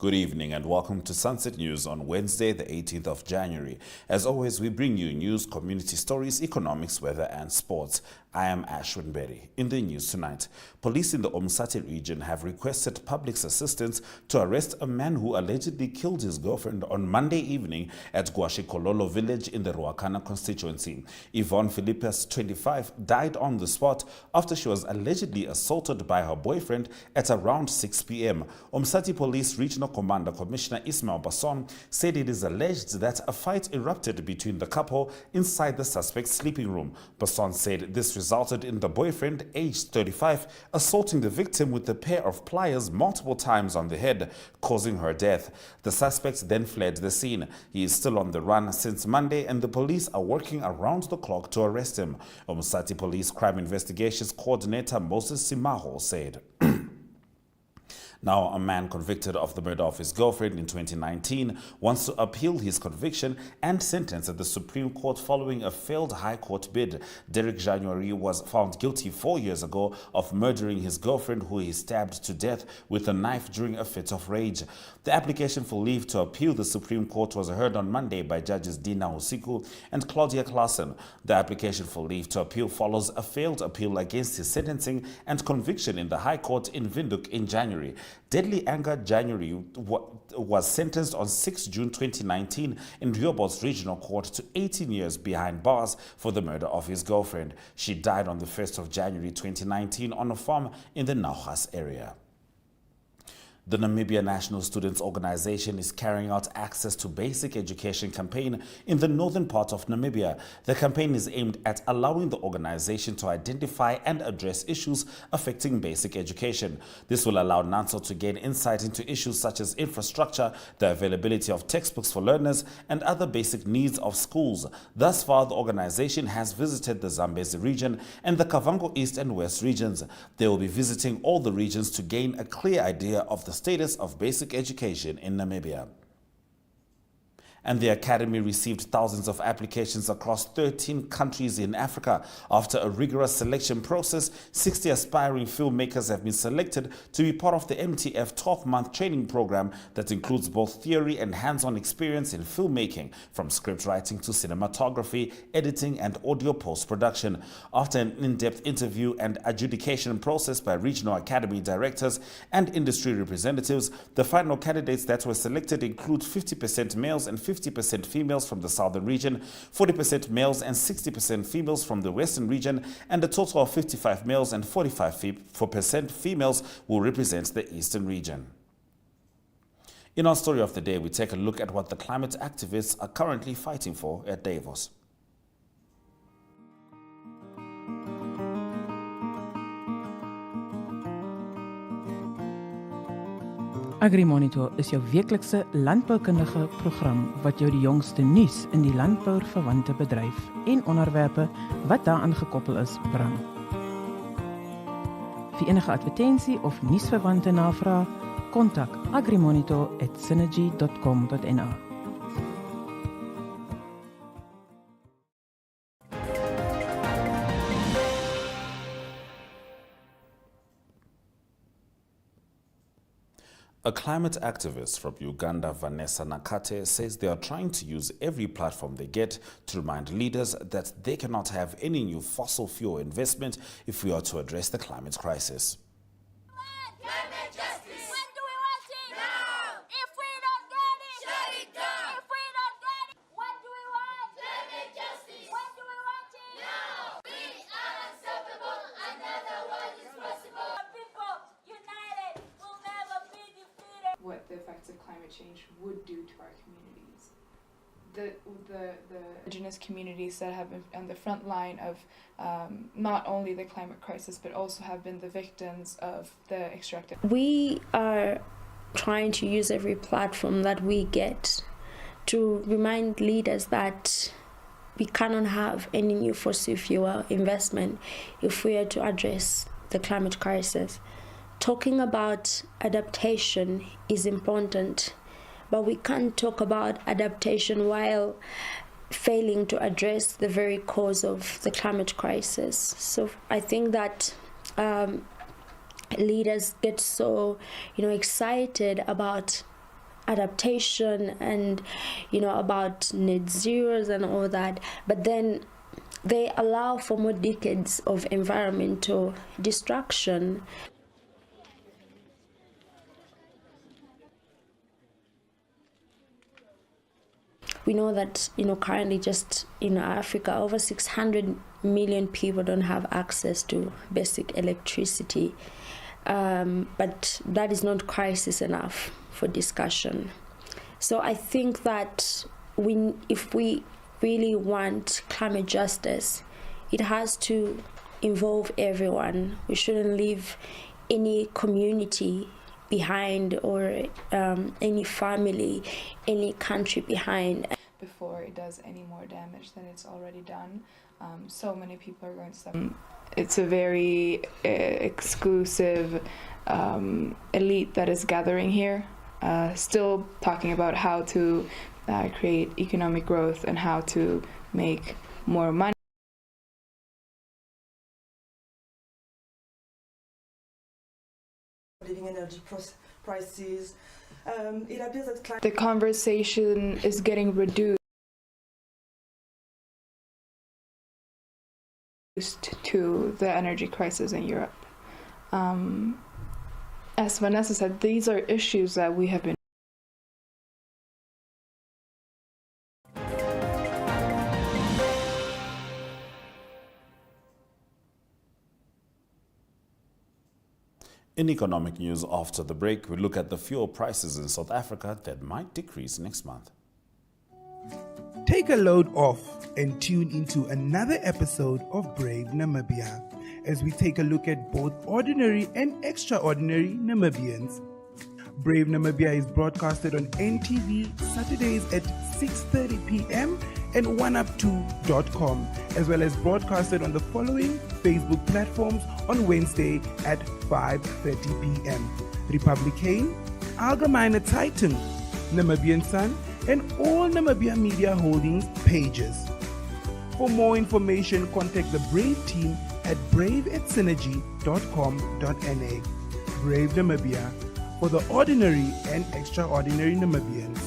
Good evening and welcome to Sunset News on Wednesday, the 18th of January. As always, we bring you news, community stories, economics, weather and sports. I am Ashwin Berry. In the news tonight, police in the Oneuptwo region have requested public's assistance to arrest a man who allegedly killed his girlfriend on Monday evening at Gwashikololo village in the Ruakana constituency. Yvonne Philippus, 25, died on the spot after she was allegedly assaulted by her boyfriend at around 6 p.m. Oneuptwo Police Regional Commander Commissioner Ismail Basson said it is alleged that a fight erupted between the couple inside the suspect's sleeping room. Basson said this resulted in the boyfriend, aged 35, assaulting the victim with a pair of pliers multiple times on the head, causing her death. The suspect then fled the scene. He is still on the run since Monday and the police are working around the clock to arrest him. Oneuptwo Police Crime Investigations Coordinator Moses Simaho said. Now, a man convicted of the murder of his girlfriend in 2019 wants to appeal his conviction and sentence at the Supreme Court following a failed High Court bid. Derek January was found guilty 4 years ago of murdering his girlfriend, who he stabbed to death with a knife during a fit of rage. The application for leave to appeal the Supreme Court was heard on Monday by Judges Dina Usiku and Claudia Klassen. The application for leave to appeal follows a failed appeal against his sentencing and conviction in the High Court in Windhoek in January. Deadly Anger January was sentenced on 6 June 2019 in Rehoboth's Regional Court to 18 years behind bars for the murder of his girlfriend. She died on the 1st of January 2019 on a farm in the Naugas area. The Namibia National Students Organization is carrying out access to basic education campaign in the northern part of Namibia. The campaign is aimed at allowing the organization to identify and address issues affecting basic education. This will allow NANSO to gain insight into issues such as infrastructure, the availability of textbooks for learners, and other basic needs of schools. Thus far, the organization has visited the Zambezi region and the Kavango East and West regions. They will be visiting all the regions to gain a clear idea of the status of basic education in Namibia. And the Academy received thousands of applications across 13 countries in Africa. After a rigorous selection process, 60 aspiring filmmakers have been selected to be part of the MTF 12-month training program that includes both theory and hands-on experience in filmmaking, from script writing to cinematography, editing, and audio post-production. After an in-depth interview and adjudication process by regional Academy directors and industry representatives, the final candidates that were selected include 50% males and 50% females from the southern region, 40% males and 60% females from the western region, and a total of 55 males and 45% females will represent the eastern region. In our story of the day, we take a look at what the climate activists are currently fighting for at Davos. AgriMonitor is jou weeklikse landboukundige program wat jou die jongste nuus in die landbouverwante bedryf en onderwerpe wat daaraan gekoppel is bring. Vir enige advertensie of nuusverwante navrae, kontak agrimonitor@synergy.com.na. A climate activist from Uganda, Vanessa Nakate, says they are trying to use every platform they get to remind leaders that they cannot have any new fossil fuel investment if we are to address the climate crisis. Climate justice. When do we want it? Now. If we don't get it, shut it down. If we don't get it, what do we want? Climate justice. When do we want it? Now. We are unstoppable. Another world is possible. People united will never be defeated. What the effects of climate change would do to our communities. The indigenous communities that have been on the front line of not only the climate crisis but also have been the victims of the extractive. We are trying to use every platform that we get to remind leaders that we cannot have any new fossil fuel investment if we are to address the climate crisis. Talking about adaptation is important, but we can't talk about adaptation while failing to address the very cause of the climate crisis. So I think that leaders get so excited about adaptation and, about net zeros and all that, but then they allow for more decades of environmental destruction. We know that, currently just in Africa, over 600 million people don't have access to basic electricity. But that is not crisis enough for discussion. So I think that if we really want climate justice, it has to involve everyone. We shouldn't leave any community behind or any family, any country behind. Before it does any more damage than it's already done. So many people are going to suffer. It's a very exclusive elite that is gathering here, still talking about how to create economic growth and how to make more money. Living energy prices. It appears that the conversation is getting reduced to the energy crisis in Europe. As Vanessa said, these are issues that we have been In economic news after the break, we look at the fuel prices in South Africa that might decrease next month. Take a load off and tune into another episode of Brave Namibia as we take a look at both ordinary and extraordinary Namibians. Brave Namibia is broadcasted on NTV Saturdays at 6:30 p.m. and Oneuptwo.com, as well as broadcasted on the following Facebook platforms on Wednesday at 5:30 p.m. Republican, Algemeine Zeitung, Namibian Sun, and all Namibia Media Holdings pages. For more information, contact the Brave team at brave@synergy.com.na. Brave Namibia, for the ordinary and extraordinary Namibians.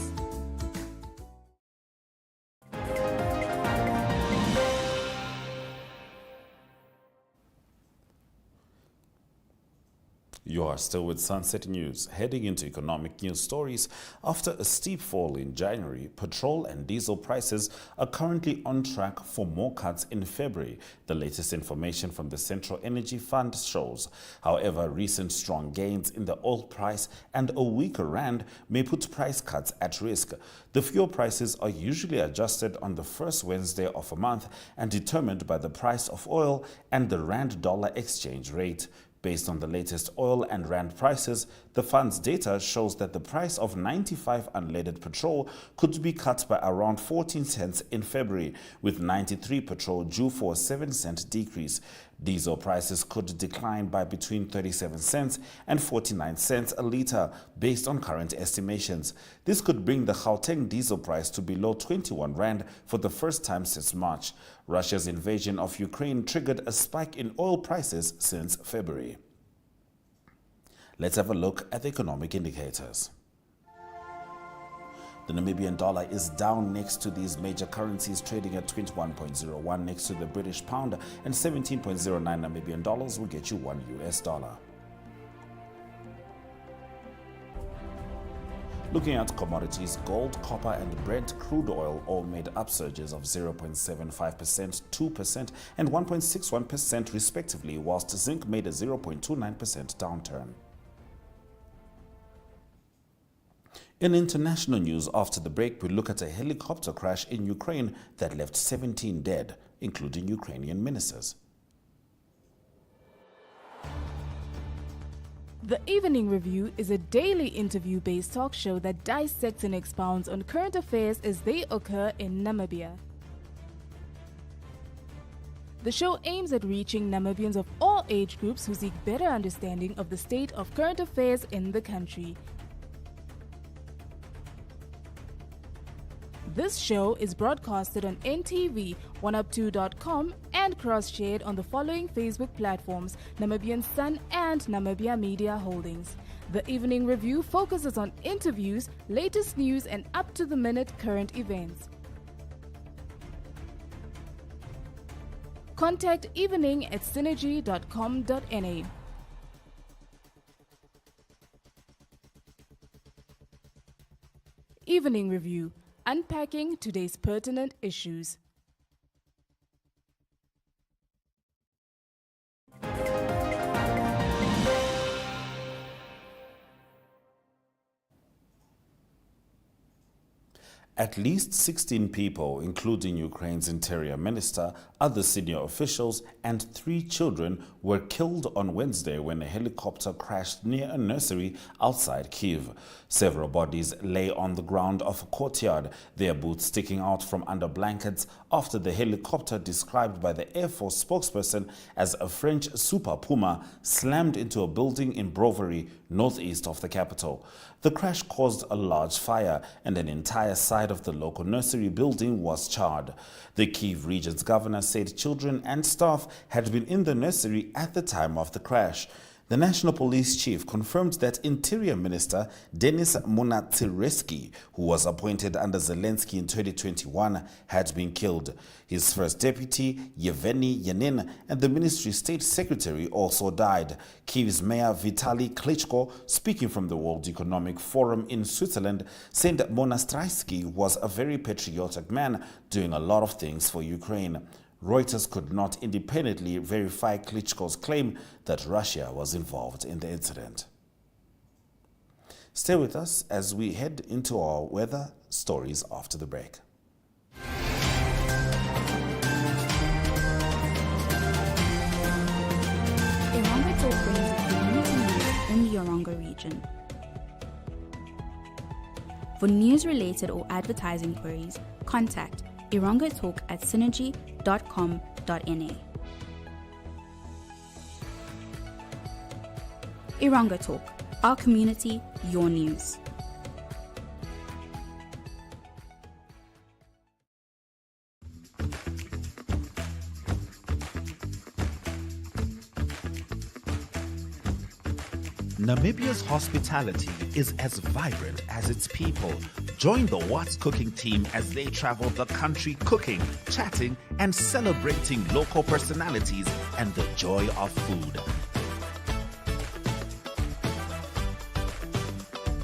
You are still with Sunset News. Heading into economic news stories, after a steep fall in January, petrol and diesel prices are currently on track for more cuts in February. The latest information from the Central Energy Fund shows. However, recent strong gains in the oil price and a weaker rand may put price cuts at risk. The fuel prices are usually adjusted on the first Wednesday of a month and determined by the price of oil and the rand-dollar exchange rate. Based on the latest oil and rand prices, the fund's data shows that the price of 95 unleaded petrol could be cut by around 14 cents in February, with 93 petrol due for a 7-cent decrease. Diesel prices could decline by between 37 cents and 49 cents a litre, based on current estimations. This could bring the Gauteng diesel price to below 21 rand for the first time since March. Russia's invasion of Ukraine triggered a spike in oil prices since February. Let's have a look at the economic indicators. The Namibian dollar is down next to these major currencies, trading at 21.01 next to the British pound, and 17.09 Namibian dollars will get you $1 US. Looking at commodities, gold, copper and Brent crude oil all made upsurges of 0.75%, 2% and 1.61% respectively, whilst zinc made a 0.29% downturn. In international news after the break, we look at a helicopter crash in Ukraine that left 17 dead, including Ukrainian ministers. The Evening Review is a daily interview-based talk show that dissects and expounds on current affairs as they occur in Namibia. The show aims at reaching Namibians of all age groups who seek better understanding of the state of current affairs in the country. This show is broadcasted on NTV, Oneuptwo.com, and cross-shared on the following Facebook platforms: Namibian Sun and Namibia Media Holdings. The Evening Review focuses on interviews, latest news, and up-to-the-minute current events. Contact evening@synergy.com.na. Evening Review, unpacking today's pertinent issues. At least 16 people, including Ukraine's interior minister, other senior officials, and 3 children, were killed on Wednesday when a helicopter crashed near a nursery outside Kyiv. Several bodies lay on the ground of a courtyard, their boots sticking out from under blankets after the helicopter, described by the Air Force spokesperson as a French Super Puma, slammed into a building in Brovary, northeast of the capital. The crash caused a large fire, and an entire side of the local nursery building was charred. The Kyiv region's governor said children and staff had been in the nursery at the time of the crash. The National Police Chief confirmed that Interior Minister Denis Munatsireski, who was appointed under Zelensky in 2021, had been killed. His first deputy, Yevgeny Yanin, and the ministry's state secretary also died. Kyiv's mayor Vitaly Klitschko, speaking from the World Economic Forum in Switzerland, said that Munatsireski was a very patriotic man doing a lot of things for Ukraine. Reuters could not independently verify Klitschko's claim that Russia was involved in the incident. Stay with us as we head into our weather stories after the break. Oneuptwo brings community news in the Orongo region. For news-related or advertising queries, contact irongotalk@synergy.com.na. Irongo Talk, our community, your news. Namibia's hospitality is as vibrant as its people. Join the What's Cooking team as they travel the country cooking, chatting, and celebrating local personalities and the joy of food.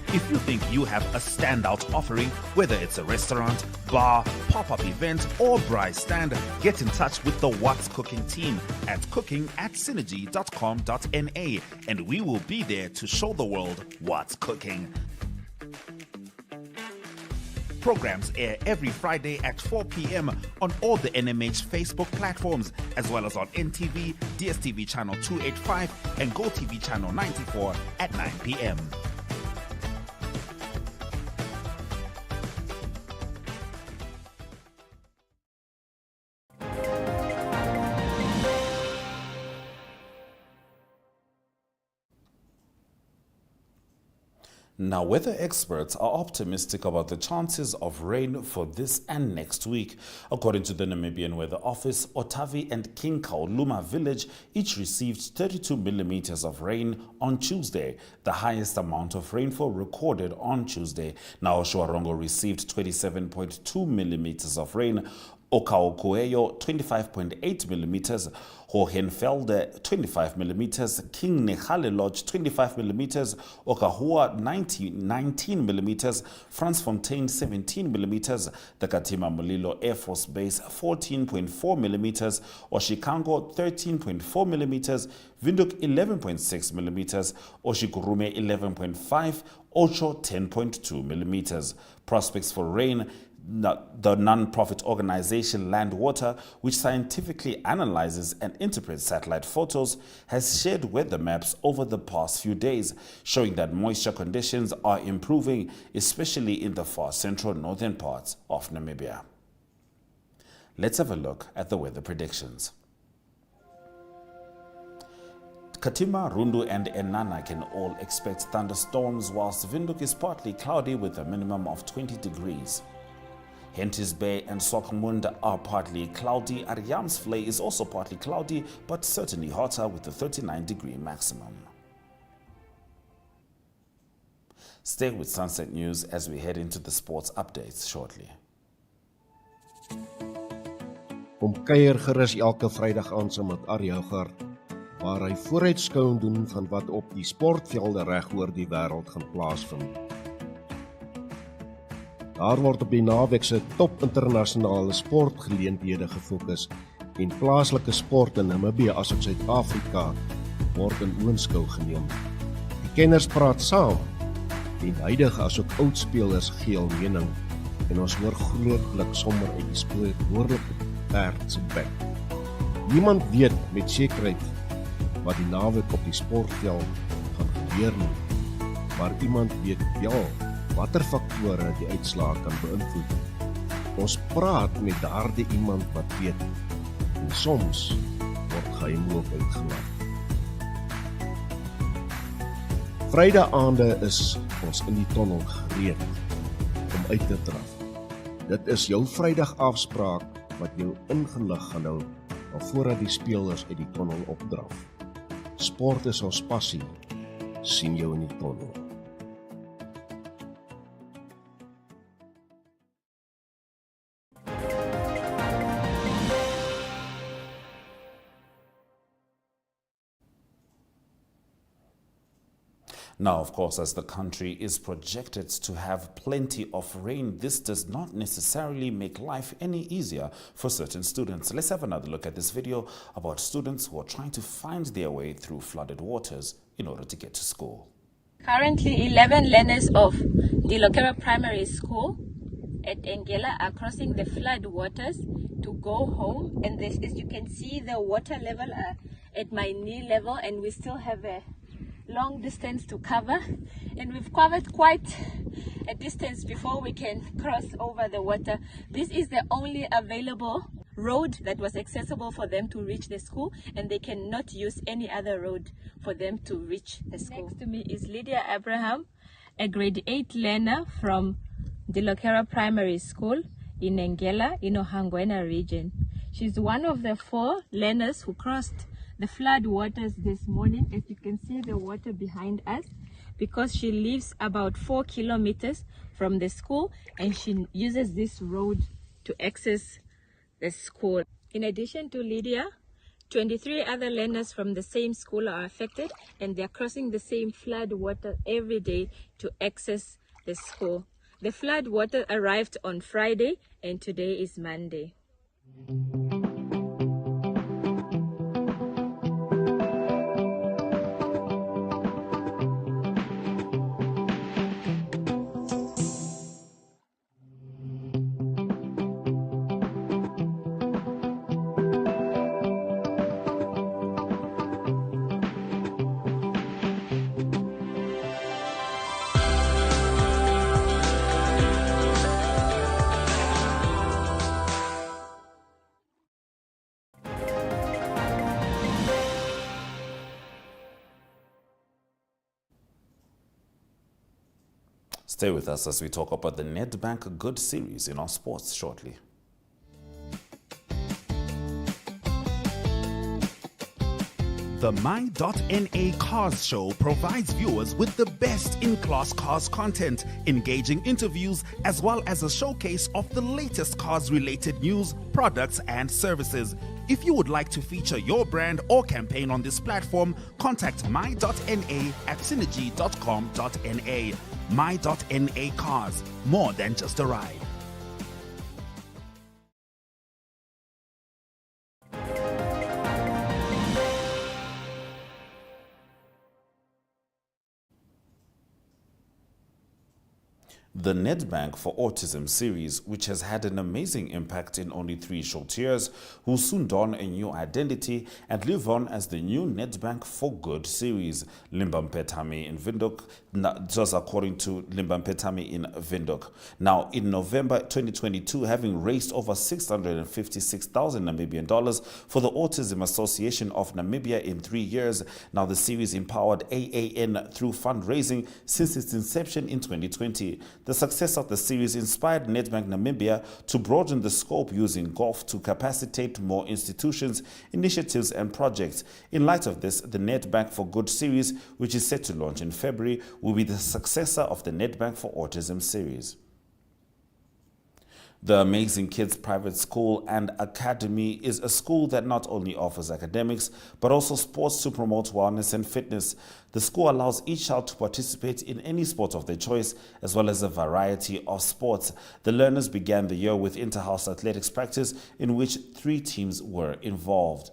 If you think you have a standout offering, whether it's a restaurant, bar, pop-up event, or braai stand, get in touch with the What's Cooking team at cooking@synergy.com.na, and we will be there to show the world what's cooking. Programs air every Friday at 4 p.m. on all the NMH Facebook platforms, as well as on NTV, Dstv channel 285, and Gotv channel 94 at 9 p.m. Now, weather experts are optimistic about the chances of rain for this and next week. According to the Namibian Weather Office, Otavi and King Kauluma village each received 32 millimeters of rain on Tuesday, the highest amount of rainfall recorded on Tuesday. Now, Oshuarongo received 27.2 millimeters of rain, Okaokueyo 25.8 millimeters, Hohenfelde 25 millimeters, King Nehale Lodge 25 millimeters, Okahua 19 millimeters, Fransfontein 17 millimeters, the Katima Mulilo Air Force Base 14.4 millimeters, Oshikango 13.4 millimeters, Windhoek 11.6 millimeters, Oshikurume 11.5, Ocho 10.2 millimeters. Prospects for rain. The non-profit organization Land Water, which scientifically analyzes and interprets satellite photos, has shared weather maps over the past few days, showing that moisture conditions are improving, especially in the far central northern parts of Namibia. Let's have a look at the weather predictions. Katima, Rundu and Enana can all expect thunderstorms, whilst Windhoek is partly cloudy with a minimum of 20 degrees. Henties Bay and Swakopmund are partly cloudy. Ariamsvlei is also partly cloudy, but certainly hotter with a 39-degree maximum. Stay with Sunset News as we head into the sports updates shortly. Kom kuier gerus elke Vrydag aan saam met Arjougar, waar hy vooruitskouing doen van wat op die sportvelde reg oor die wêreld gaan plaasvind. Daar word op die naweek se top internasionale sportgeleenthede gefokus en plaaslike sport in Namibië asook Suid-Afrika word in oënskou geneem. Die kenners praat saam en huidige asook oud spelers gee hul mening en ons hoor grootlik sommer uit die spreekwoordelike perd se bek. Niemand weet met sekerheid wat die naweek op die sportveld gaan gebeur nie, maar iemand weet wel watter faktore die uitslae kan beïnvloed. Ons praat met daardie iemand wat weet en soms word geheime ook uitgelaat. Vrydaande is ons in die tonnel gereed om uit te draf. Dit is jou Vrydag afspraak wat jou ingelig gaan hou alvordat die spelers uit die tonnel opdraf. Sport is ons passie. Sien jou in die tonnel. Now, of course, as the country is projected to have plenty of rain, this does not necessarily make life any easier for certain students. Let's have another look at this video about students who are trying to find their way through flooded waters in order to get to school. Currently, 11 learners of Dstv Primary School at Engela are crossing the flood waters to go home. And this, as you can see, the water level at my knee level, and we still have a long distance to cover, and we've covered quite a distance before we can cross over the water. This is the only available road that was accessible for them to reach the school, and they cannot use any other road for them to reach the school. Next to me is Lydia Abraham, a grade 8 learner from Dstv Primary School in Engela in Ohangwena region. She's one of the 4 learners who crossed the flood waters this morning. As you can see the water behind us, because she lives about 4 kilometers from the school and she uses this road to access the school. In addition to Lydia, 23 other learners from the same school are affected, and they're crossing the same flood water every day to access the school. The flood water arrived on Friday and today is Monday. Stay with us as we talk about the Nedbank Good series in our sports shortly. The My.NA Cars Show provides viewers with the best in-class cars content, engaging interviews, as well as a showcase of the latest cars-related news, products, and services. If you would like to feature your brand or campaign on this platform, contact My.NA at synergy.com.na. My.NA Cars, more than just a ride. The Nedbank for Autism series, which has had an amazing impact in only 3 short years, will soon don a new identity and live on as the new Nedbank for Good series. Limbampetami in Windhoek, just according to Limbampetami in Windhoek. Now, in November 2022, having raised over 656,000 Namibian dollars for the Autism Association of Namibia in 3 years, now the series empowered AAN through fundraising since its inception in 2020. The success of the series inspired Nedbank Namibia to broaden the scope using golf to capacitate more institutions, initiatives and projects. In light of this, the Nedbank for Good series, which is set to launch in February, will be the successor of the Nedbank for Autism series. The Amazing Kids Private School and Academy is a school that not only offers academics, but also sports to promote wellness and fitness. The school allows each child to participate in any sport of their choice, as well as a variety of sports. The learners began the year with inter-house athletics practice, in which 3 teams were involved.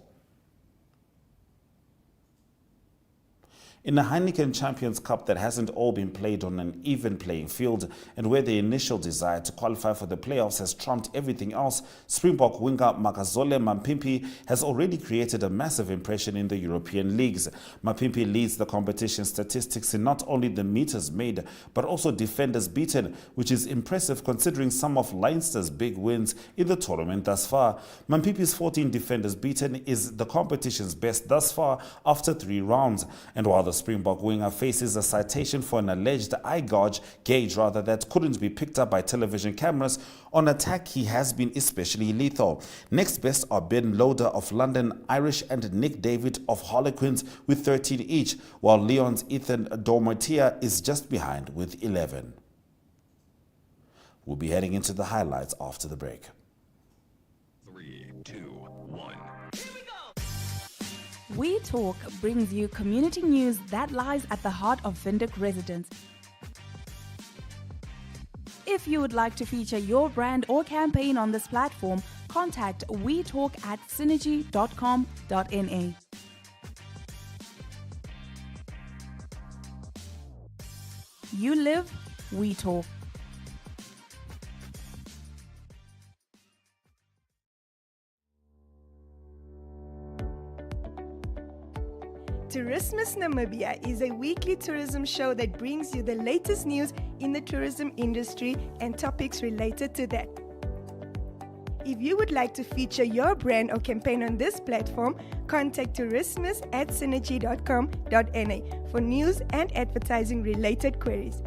In the Heineken Champions Cup that hasn't all been played on an even playing field, and where the initial desire to qualify for the playoffs has trumped everything else, Springbok winger Makazole Mapimpi has already created a massive impression in the European leagues. Mapimpi leads the competition statistics in not only the meters made, but also defenders beaten, which is impressive considering some of Leinster's big wins in the tournament thus far. Mapimpi's 14 defenders beaten is the competition's best thus far after 3 rounds, and while the Springbok winger faces a citation for an alleged eye gauge that couldn't be picked up by television cameras, on attack he has been especially lethal. Next best are Ben Loader of London Irish and Nick David of Harlequins with 13 each, while Lyon's Ethan Dormotier is just behind with 11. We'll be heading into the highlights after the break. 3, 2, 1. We Talk brings you community news that lies at the heart of Windhoek residents. If you would like to feature your brand or campaign on this platform, contact wetalk@synergy.com.na. You live, we talk. Tourismus Namibia is a weekly tourism show that brings you the latest news in the tourism industry and topics related to that. If you would like to feature your brand or campaign on this platform, contact tourismus@synergy.com.na for news and advertising related queries.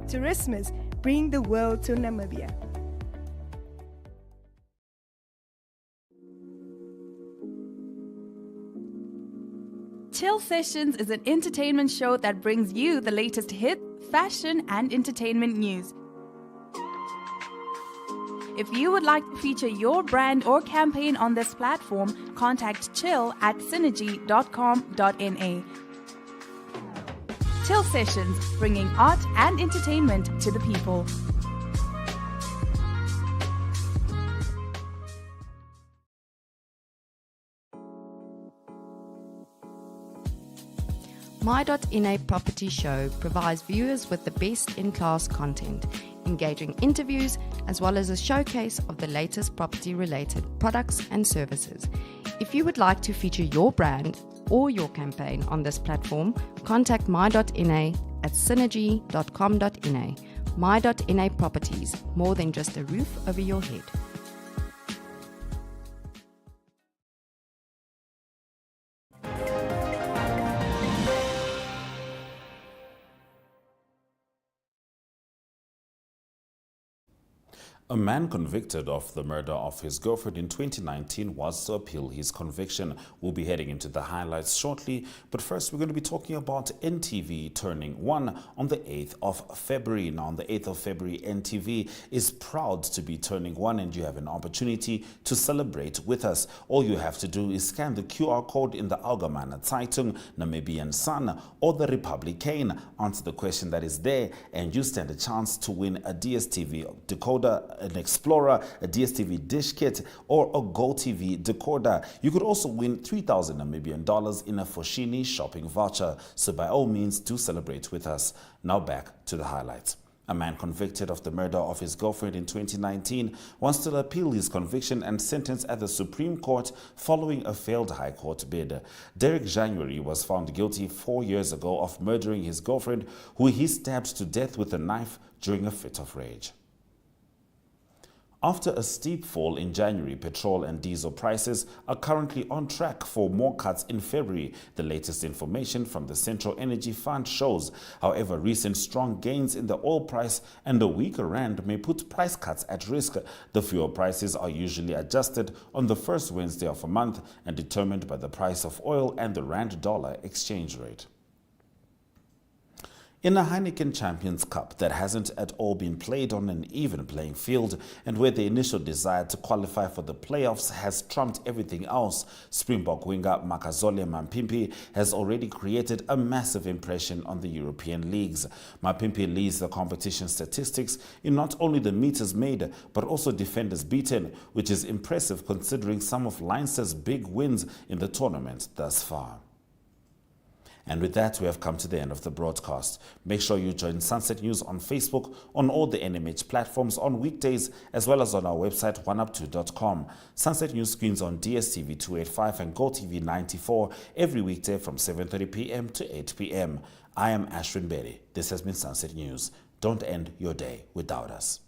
Tourismus, bring the world to Namibia. Chill Sessions is an entertainment show that brings you the latest hit, fashion, and entertainment news. If you would like to feature your brand or campaign on this platform, contact chill@synergy.com.na. Chill Sessions, bringing art and entertainment to the people. My.NA Property Show provides viewers with the best in-class content, engaging interviews, as well as a showcase of the latest property-related products and services. If you would like to feature your brand or your campaign on this platform, contact My.NA at synergy.com.na. My.NA Properties, more than just a roof over your head. A man convicted of the murder of his girlfriend in 2019 wants to appeal his conviction. We'll be heading into the highlights shortly, but first we're going to be talking about NTV turning 1 on the 8th of February. Now, on the 8th of February, NTV is proud to be turning 1, and you have an opportunity to celebrate with us. All you have to do is scan the QR code in the Algemene Zeitung, Namibian Sun, or the Republican. Answer the question that is there, and you stand a chance to win a DStv decoder, an Explorer, a DStv dish kit, or a Gotv decoder. You could also win 3,000 Namibian dollars in a Foschini shopping voucher. So by all means, do celebrate with us. Now back to the highlights. A man convicted of the murder of his girlfriend in 2019 wants to appeal his conviction and sentence at the Supreme Court following a failed High Court bid. Derek January was found guilty 4 years ago of murdering his girlfriend, who he stabbed to death with a knife during a fit of rage. After a steep fall in January, petrol and diesel prices are currently on track for more cuts in February. The latest information from the Central Energy Fund shows. However, recent strong gains in the oil price and a weaker rand may put price cuts at risk. The fuel prices are usually adjusted on the first Wednesday of a month and determined by the price of oil and the rand-dollar exchange rate. In a Heineken Champions Cup that hasn't at all been played on an even playing field and where the initial desire to qualify for the playoffs has trumped everything else, Springbok winger Makazole Mapimpi has already created a massive impression on the European leagues. Mapimpi leads the competition statistics in not only the meters made but also defenders beaten, which is impressive considering some of Leinster's big wins in the tournament thus far. And with that, we have come to the end of the broadcast. Make sure you join Sunset News on Facebook, on all the NMH platforms on weekdays, as well as on our website, oneuptwo.com. Sunset News screens on Dstv 285 and Gotv 94 every weekday from 7:30 p.m. to 8 p.m. I am Ashwin Berry. This has been Sunset News. Don't end your day without us.